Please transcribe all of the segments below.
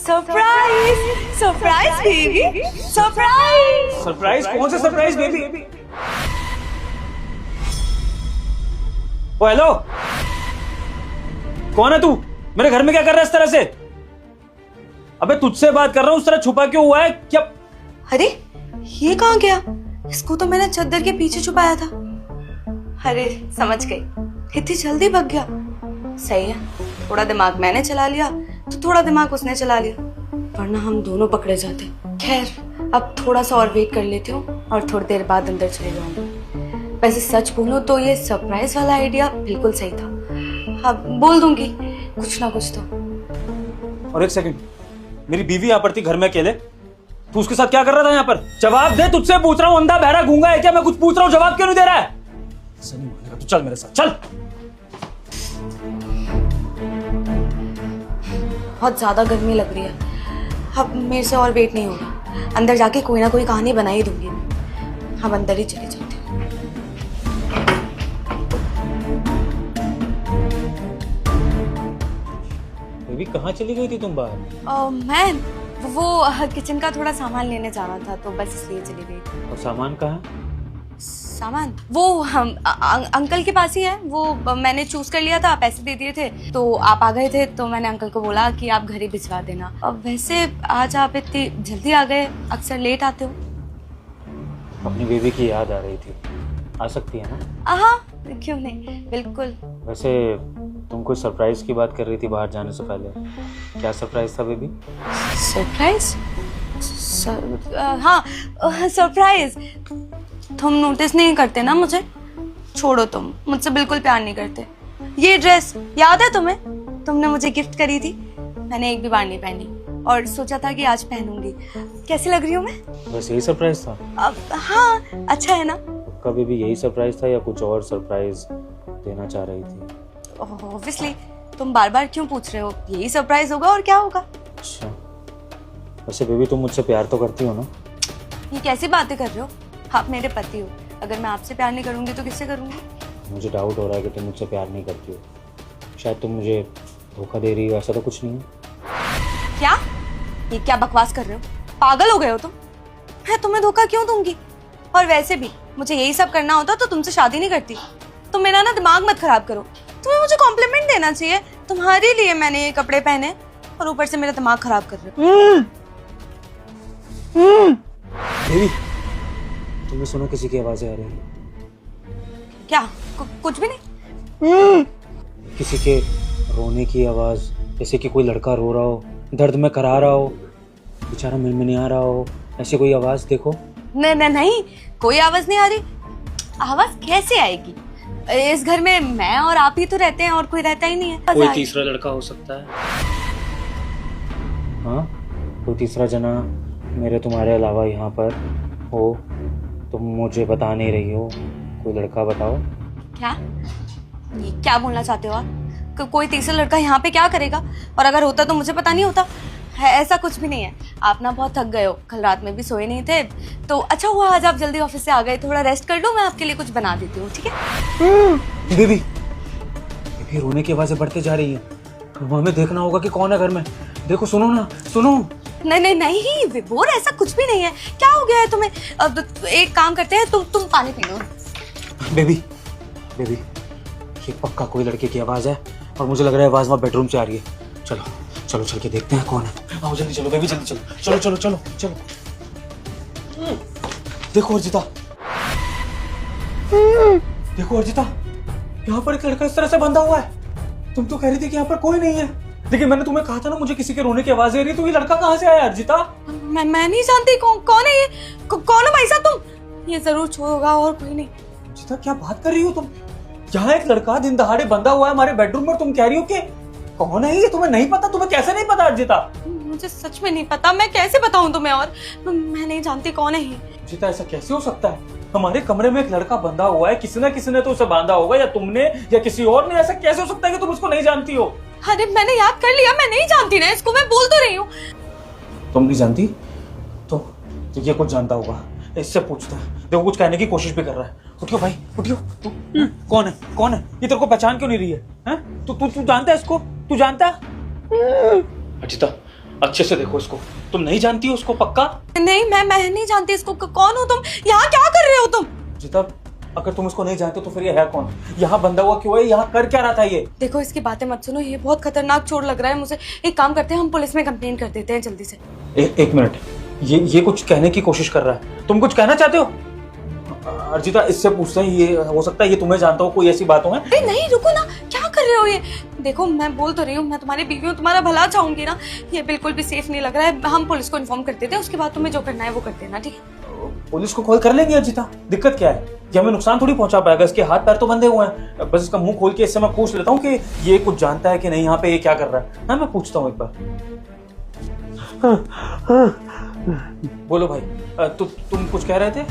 Surprise surprise baby surprise. Surprise? कौन सा surprise baby? ओ hello, कौन है तू? मेरे घर में क्या कर रहा है इस तरह से? अबे तुझसे बात कर रहा हूँ, उस तरह छुपा क्यों हुआ है? क्या? अरे ये कहाँ गया? इसको तो मैंने चद्दर के पीछे छुपाया था। अरे समझ गई, इतनी जल्दी भाग गया। सही है, थोड़ा दिमाग मैंने चला लिया तो थोड़ा दिमाग उसने चला लिया, वरना हम दोनों पकड़े जाते। खैर अब थोड़ा सा और वेट कर लेती हूँ और थोड़ी देर बाद अंदर चले जाऊंगी। वैसे सच बोलूं तो ये सरप्राइज वाला आइडिया बिल्कुल सही था। अब बोल दूंगी कुछ ना कुछ तो। और एक सेकंड, मेरी बीवी यहाँ पर थी घर में अकेले, तू उसके साथ क्या कर रहा था यहाँ पर? जवाब दे, तुझसे पूछ रहा हूँ। अंधा बहरा गूंगा है क्या? मैं कुछ पूछ रहा हूँ, जवाब क्यों नहीं दे रहा है? ऐसा नहीं मानेगा तू, चल मेरे साथ चल। बहुत ज्यादा गर्मी लग रही है, अब मेरे से और वेट नहीं होगा। अंदर जाके कोई ना कोई कहानी बना ही दूंगी। हम अंदर ही चले जाते हैं। बेबी कहाँ चली गई थी तुम बाहर? मैं वो किचन का थोड़ा सामान लेने जाना था तो बस इसलिए चली गई। और सामान कहाँ है? सामान वो हम अंकल के पास ही है। वो मैंने चूज कर लिया था, पैसे दे दिए थे तो आप आ गए थे, तो मैंने अंकल को बोला कि आप घर ही भिजवा देना। अब वैसे आज आप इतनी जल्दी आ गए, अक्सर लेट आते हो। अपनी बेबी की याद आ रही थी, आ सकती है ना? हाँ क्यों नहीं, बिल्कुल। वैसे तुम कोई सरप्राइज की बात कर रही थी बाहर जाने से पहले, क्या सरप्राइज था बेबी? सरप्राइज? हाँ सरप्राइज। तुम नोटिस नहीं करते ना मुझे? छोड़ो, तुम मुझसे बिल्कुल प्यार नहीं करते। ये ड्रेस याद है तुम्हें? तुमने मुझे गिफ्ट करी थी, मैंने एक भी बार नहीं पहनी और सोचा था कि आज पहनूंगी। कैसी लग रही हूँ मैं? बस यही सरप्राइज था? हाँ अच्छा है ना? कभी भी यही सरप्राइज था या कुछ और सरप्राइज देना चाह रही थी? ऑब्वियसली, तुम बार बार क्यों पूछ रहे हो? यही सरप्राइज होगा और क्या होगा। अच्छा, वैसे बेबी तुम मुझसे प्यार तो करती हो ना? ये कैसी बातें कर रहे हो? आप मेरे पति हो, अगर मैं आपसे प्यार नहीं करूंगी तो किससे करूंगी? मुझे डाउट हो रहा है कि तुम मुझसे प्यार नहीं करती हो। शायद तुम मुझे धोखा दे रही हो, ऐसा तो कुछ नहीं है? क्या? ये क्या बकवास कर रहे हो? पागल हो गए हो तुम? मैं तुम्हें धोखा क्यों दूंगी? और वैसे भी मुझे यही सब करना होता तो तुमसे शादी नहीं करती। तुम मेरा ना दिमाग मत खराब करो। तुम्हें मुझे कॉम्प्लीमेंट देना चाहिए। तुम्हारे लिए मैंने ये कपड़े पहने और ऊपर से मेरा दिमाग खराब कर रहे हो। बेबी तुम्हें सुनो, किसी की आवाजें आ रही है। क्या? कुछ भी नहीं। किसी के रोने की आवाज, जैसे कि कोई लड़का रो रहा हो, दर्द में करा रहा हो, बेचारा मिनमिना रहा हो, ऐसी कोई आवाज देखो। नहीं, कोई आवाज नहीं आ रही। आवाज कैसे आएगी? इस घर में मैं और आप ही तो रहते हैं और कोई रहता ही नहीं है। कोई तीसरा लड़का हो सकता है। हाँ, कोई तीसरा जना मेरे तुम्हारे अलावा यहाँ पर हो। तुम मुझे बता नहीं रही हो, कोई लड़का बताओ। क्या? ये क्या बोलना चाहते हो आप? कोई तीसरा लड़का यहाँ पे क्या करेगा? और अगर होता तो मुझे पता नहीं होता? ऐसा कुछ भी नहीं है। आप ना बहुत थक गए हो, कल रात में भी सोए नहीं थे, तो अच्छा हुआ आज आप जल्दी ऑफिस से आ गए। थोड़ा रेस्ट कर लो, मैं आपके लिए कुछ बना देती हूँ, ठीक है? बेबी रोने की आवाजें बढ़ते जा रही हैं। हमें देखना होगा कि कौन है घर में। देखो, सुनो ना, सुनो। नहीं विभोर, ऐसा कुछ भी नहीं है। क्या हो गया है तुम्हें? अब एक काम करते हैं, तुम पानी पी लो। बेबी ये पक्का कोई लड़के की आवाज है और मुझे लग रहा है आवाज वहाँ बेडरूम से आ रही है। चलो चल के देखते हैं कौन है। आओ जल्दी चलो बेबी, जल्दी चलो। देखो अर्जिता, यहाँ पर एक लड़का इस तरह से बंधा हुआ है। तुम तो कह रही थी कि यहाँ पर कोई नहीं है, लेकिन मैंने तुम्हें कहा था ना मुझे किसी के रोने की आवाज आ रही है। तो ये लड़का कहाँ से आया अर्जिता? मैं नहीं जानती कौन है ये। कौन हो भाई साहब तुम? ये जरूर चोर होगा और कोई नहीं। अर्जिता क्या बात कर रही हो तुम? यहाँ एक लड़का दिन दहाड़े बंधा हुआ है हमारे बेडरूम में, तुम कह रही हो कि कौन है ये? तुम्हें नहीं पता? तुम्हें कैसे नहीं पता अर्जिता? मुझे सच में नहीं पता, मैं कैसे बताऊं तुम्हें? और मैं नहीं जानती कौन है ये। अर्जिता ऐसा कैसे हो सकता है? हमारे कमरे में एक लड़का बंधा हुआ है, किसी ने तो उसे बांधा होगा, या तुमने या किसी और ने। ऐसा कैसे हो सकता है कि तुम उसको नहीं जानती हो? अरे मैंने याद कर लिया, मैं नहीं जानती ना इसको, मैं बोल तो रही हूँ। तुम नहीं जानती तो ये कुछ जानता होगा, इससे पूछता है। देखो कुछ कहने की कोशिश भी कर रहा है। उठियो भाई, उठियो। तू कौन है? ये तेरे को पहचान क्यों नहीं रही है? तू जानता है इसको? तू जानता है? अर्जिता अच्छे से देखो इसको, तुम नहीं जानती हो उसको पक्का? नहीं, मैं नहीं जानती इसको। कौन हो तुम? यहाँ क्या कर रहे हो तुम? जिता, अगर तुम इसको नहीं जानते तो फिर ये है कौन? यहाँ बंधा हुआ क्यों है? यहाँ कर क्या रहा था ये? देखो, इसकी बातें मत सुनो, ये बहुत खतरनाक चोर लग रहा है मुझे। एक काम करते हैं, हम पुलिस में कंप्लेन कर देते हैं जल्दी से। एक मिनट, ये कुछ कहने की कोशिश कर रहा है। तुम कुछ कहना चाहते हो? अर्जिता, इससे पूछते हैं, ये हो सकता है ये तुम्हें जानता हो, कोई ऐसी बातों में? अरे नहीं, रुको ना, क्या कर रहे हो ये? देखो, मैं बोल तो रही हूँ, मैं तुम्हारी बीवी हूँ, तुम्हारा भला चाहूंगी ना। ये बिल्कुल भी सेफ नहीं लग रहा है। हम पुलिस को इन्फॉर्म कर देते हैं, उसके बाद तुम्हें जो करना है वो कर देना, ठीक है? पुलिस को कॉल कर लेंगे अर्जिता, दिक्कत क्या है? ये हमें नुकसान थोड़ी पहुंचा पाएगा, इसके हाथ पैर तो बंधे हुए हैं। बस इसका मुंह खोल के इससे मैं पूछ लेता हूँ कि ये कुछ जानता है कि नहीं, यहाँ पे ये क्या कर रहा है। हाँ, मैं पूछता हूँ एक बार। बोलो भाई, तुम कुछ कह रहे थे?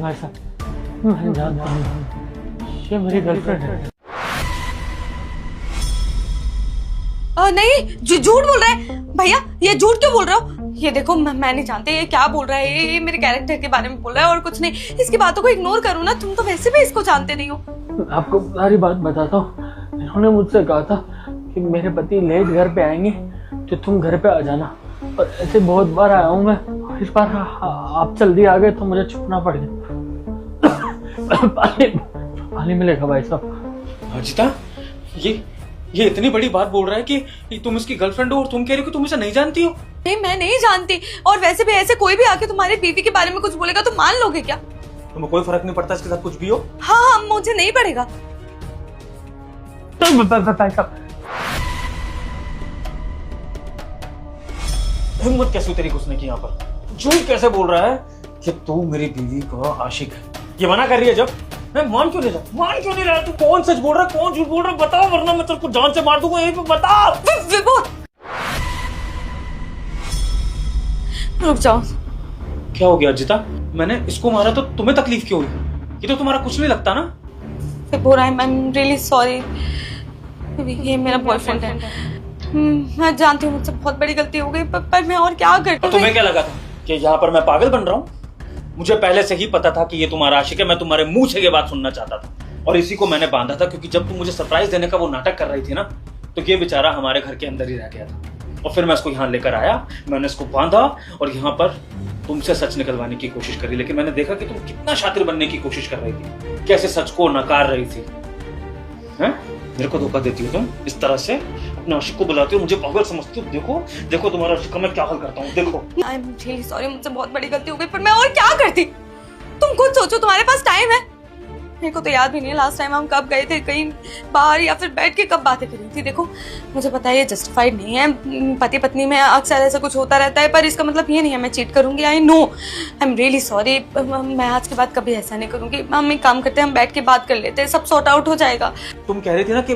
भाई साहब, मैं जानता हूँ, ये मेरी गर्लफ्रेंड है। नहीं, झूठ बोल रहा है भैया। ये झूठ क्यों बोल रहे हो? ये देखो, मैं नहीं जानती ये क्या बोल रहा है। ये मेरे कैरेक्टर के बारे में बोल रहा है और कुछ नहीं। इसकी बातों को इग्नोर करो ना, तुम तो वैसे भी इसको जानते नहीं हो। आपको सारी बात बताता हूँ। इन्होंने मुझसे कहा था कि मेरे पति लेट घर पे आएंगे तो तुम घर पे आ जाना, और ऐसे बहुत बार आया हूँ मैं, और इस बार आप जल्दी आ गए तो मुझे छुपना पड़ गया। पानी मिलेगा भाई साहब? अर्जिता, ये इतनी बड़ी बात बोल रहा है कि तुम इसकी गर्लफ्रेंड हो और तुम कह रही हो कि तुम इसे नहीं जानती हो? नहीं, मैं नहीं जानती। और वैसे भी ऐसे कोई भी आके तुम्हारी बीवी के बारे में कुछ बोलेगा तो मान लोगे क्या? तुम्हें कोई फर्क नहीं पड़ता इसके साथ कुछ भी हो? हाँ, मुझे नहीं पड़ेगा। भाई साहब, हिम्मत कैसे हुई तेरी घुसने की यहाँ पर? झूठ कैसे बोल रहा है कि तू मेरी बीवी का आशिक है? ये मना कर रही है जब, मैं मान क्यों नहीं रहा? तू कौन सच बोल रहा है, कौन झूठ बोल रहा है? बताओ, वरना मैं तेरे को जान से मार दूंगा यहीं पे। बताओ। विभोर, रुक जाओ। क्या हो गया अर्जिता? मैंने इसको मारा तो तुम्हें तकलीफ क्यों हुई? ये तो तुम्हारा कुछ नहीं लगता ना? विभोर, आई एम रियली सॉरी। ये मेरा बॉयफ्रेंड है। मैं जानती हूँ मुझसे बहुत बड़ी गलती हो गई, पर मैं और क्या करती? तुम्हें क्या लगा था कि यहाँ पर मैं पागल बन रहा हूँ? मुझे पहले से ही पता था कि ये तुम्हारा आशिक है। मैं तुम्हारे मुंह से ये बात सुनना चाहता था और इसी को मैंने बांधा था, क्योंकि जब तुम मुझे सरप्राइज देने का वो नाटक कर रही थी ना, तो ये बेचारा हमारे घर के अंदर ही रह गया था। और फिर मैं इसको यहाँ लेकर आया, मैंने इसको बांधा और यहाँ पर तुमसे सच निकलवाने की कोशिश करी। लेकिन मैंने देखा कि तुम कितना शातिर बनने की कोशिश कर रही थी, कैसे सच को नकार रही थी। हैं? मेरे को धोखा देती हो तुम इस तरह से, अपने आशिक को बुलाती हो, मुझे पागल समझती हो। देखो तुम्हारा आशिक का मैं क्या हाल करता हूँ। देखो, आई एम रियली सॉरी, मुझसे बहुत बड़ी गलती हो गई, पर मैं और क्या करती? तुम खुद सोचो, तुम्हारे पास टाइम है। मेरे को तो याद भी नहीं है लास्ट टाइम हम कब गए थे कहीं बाहर, या फिर बैठ के कब बातें करी थी। देखो, मुझे पता है ये जस्टिफाइड नहीं है, पति पत्नी में अक्सर ऐसा कुछ होता रहता है, पर इसका मतलब ये नहीं है मैं चीट करूंगी। I know, I am really sorry. मैं आज के बाद कभी ऐसा नहीं करूंगी। हम एक काम करते हैं, हम बैठ के बात कर लेते हैं, सब सॉर्ट आउट हो जाएगा। तुम कह रही थी ना कि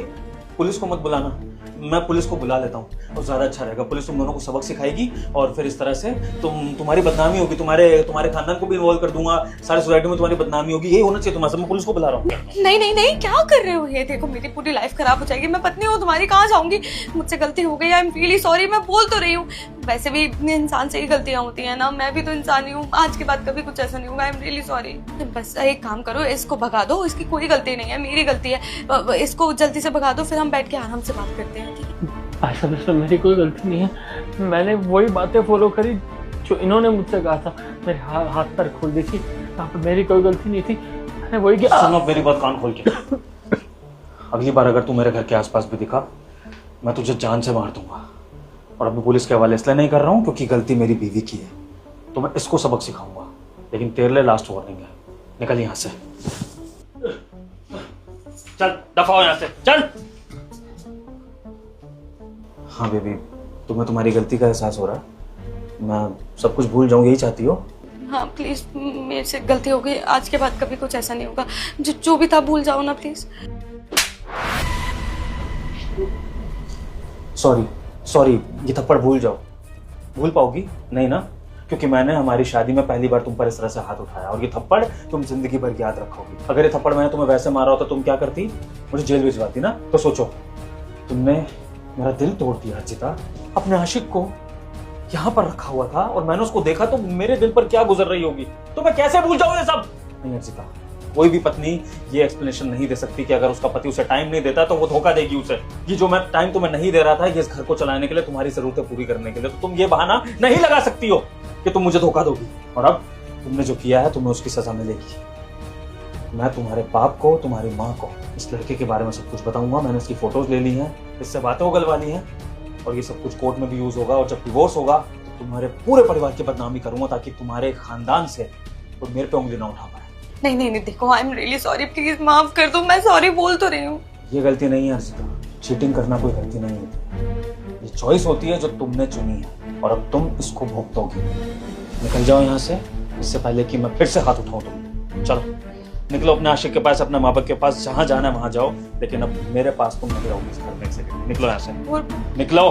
पुलिस को मत बुलाना, मैं पुलिस को बुला लेता हूँ और ज्यादा अच्छा रहेगा। पुलिस तुम दोनों को सबक सिखाएगी और फिर इस तरह से तुम्हारी बदनामी होगी, तुम्हारे खानदान को भी इन्वॉल्व कर दूंगा, सारी सोसाइटी में तुम्हारी बदनामी होगी। यही होना चाहिए तुम्हारे। मैं पुलिस को बुला रहा हूँ। नहीं, क्या कर रहे हो? ये देखो, मेरी पूरी लाइफ खराब हो जाएगी। मैं पत्नी हूँ तुम्हारी, कहाँ जाऊंगी? मुझसे गलती हो गई, आई एम रियली सॉरी। मैं बोल तो रही हूँ, वैसे भी इंसान से ही गलतियां होती है ना, मैं भी तो इंसान ही हूँ। आज के बाद कभी कुछ ऐसा नहीं होगा। I am really sorry. बस एक काम करो, इसको भगा दो। इसकी कोई गलती नहीं है, मेरी गलती है। इसको जल्दी से भगा दो, फिर हम बैठ के आराम से बात करते हैं, ठीक है? ऐसा इसमें मेरी कोई गलती नहीं है। मैंने वही बातें फॉलो करी जो इन्होंने मुझसे कहा था। मेरे हाथ पैर खोल दी थी, यहाँ पे मेरी कोई गलती नहीं थी। मैंने वही किया। सुनो मेरी बात कान खोल के, अगली बार अगर तू मेरे घर के आसपास भी दिखा, मैं तुझे जान से मार दूंगा। और अभी पुलिस के हवाले इसलिए नहीं कर रहा हूँ क्योंकि गलती मेरी बीवी की है, तो मैं इसको सबक सिखाऊंगा। लेकिन तेरे लिए लास्ट वार्निंग है, निकल यहाँ से। चल दफा हो यहाँ से, चल। हाँ बेबी, तुम्हें तुम्हारी गलती का एहसास हो रहा है? मैं सब कुछ भूल जाऊँ, यही चाहती हो? हाँ प्लीज, मेरे से गलती हो गई। आज के बाद कभी कुछ ऐसा नहीं होगा। जो भी था भूल जाओ ना प्लीज। सॉरी, ये थप्पड़ भूल जाओ। भूल पाओगी नहीं ना? क्योंकि मैंने हमारी शादी में पहली बार तुम पर इस तरह से हाथ उठाया, और ये थप्पड़ तुम जिंदगी भर याद रखोगी। अगर ये थप्पड़ मैंने तुम्हें वैसे मारा होता तुम क्या करती? मुझे जेल भिजवाती ना? तो सोचो, तुमने मेरा दिल तोड़ दिया अर्जिता। अपने आशिक को यहाँ पर रखा हुआ था और मैंने उसको देखा, तो मेरे दिल पर क्या गुजर रही होगी। तो मैं कैसे भूल जाऊं ये सब? नहीं अर्जिता, कोई भी पत्नी ये एक्सप्लेनेशन नहीं दे सकती कि अगर उसका पति उसे टाइम नहीं देता तो वो धोखा देगी उसे। ये जो मैं टाइम तुम्हें नहीं दे रहा था ये इस घर को चलाने के लिए, तुम्हारी जरूरतें पूरी करने के लिए, तो तुम ये बहाना नहीं लगा सकती हो कि तुम मुझे धोखा दोगी। और अब तुमने जो किया है तुम्हें उसकी सजा मिलेगी। मैं तुम्हारे बाप को, तुम्हारी माँ को इस लड़के के बारे में सब कुछ बताऊंगा। मैंने उसकी फोटोज ले ली हैं, इससे बातें उगलवा ली हैं, और ये सब कुछ कोर्ट में भी यूज होगा। और जब डिवोर्स होगा तो तुम्हारे पूरे परिवार की बदनामी करूंगा ताकि तुम्हारे खानदान से कोई मेरे पे उंगली ना उठा पाए। नहीं नहीं नहीं, देखो I am really sorry, please माफ कर दो, मैं सॉरी बोल तो रही हूँ। ये गलती नहीं है अर्चिता, चीटिंग करना कोई गलती नहीं होती, ये चॉइस होती है जो तुमने चुनी है, और अब तुम इसको भुगतोगी। निकल जाओ यहाँ से, इससे पहले कि मैं फिर से हाथ उठाऊं तुम। चलो निकलो अपने आशिक के पास, अपने माँ बाप के पास, जहाँ जाना है वहां जाओ, लेकिन अब मेरे पास तुम नहीं रहोगी इस घर में। एक सेकंड, निकलो यहाँ से, और निकलो।